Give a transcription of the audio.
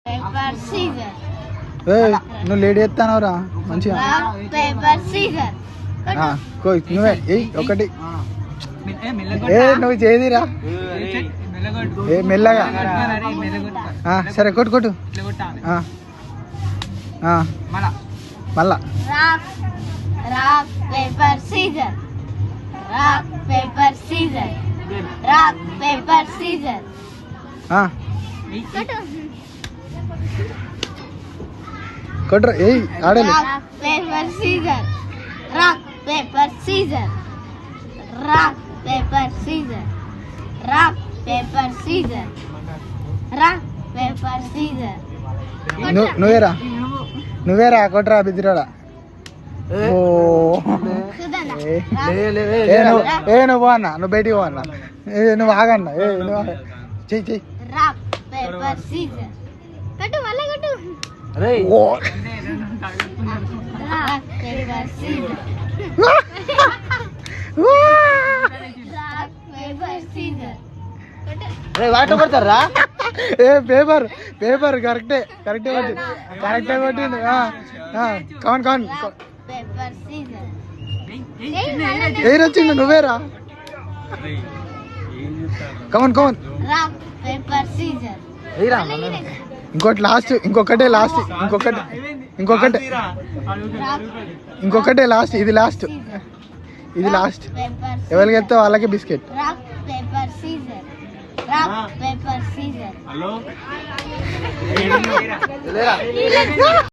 Paper scissor. నువ్వు లేడీ ఎత్తానవరా మంచిగా. Paper scissor. నువ్వే ఒకటి నువ్వు చేయదిరా మెల్లగా. సరే కొట్టు కొట్టు మళ్ళా. Rock paper scissor. Rock paper scissor. Rock paper scissor. కొట్టు ఆడాలి. Rock paper scissor. Rock paper scissor. Rock paper scissor. Rock paper scissor. Rock paper scissor. నువ్వేరా కొట్రా బిద్దిరాడా. నువ్వు అన్న నువ్వు బయటికి పో అన్న. నువ్వు ఆగన్న నువ్వు చెయ్యి చెయ్యి. Rock paper scissor. కట్టు మళ్ళీ కట్టు. Rock paper scissor. Rock paper scissor. Water కొడతారా? పేపర్ పేపర్ కరెక్టే కరెక్టే కొట్టింది. కౌన్ కౌన్ పేపర్ సీజర్. వచ్చింది నువ్వేరా. కౌన్ కౌన్. Rock paper scissor. ఇంకోటి లాస్ట్ ఇంకొకటే లాస్ట్ ఇంకొకటే లాస్ట్ ఇది లాస్ట్ ఎవరికి వెళ్తే వాళ్ళకి biscuit. Rock paper scissor. Rock paper Caesar.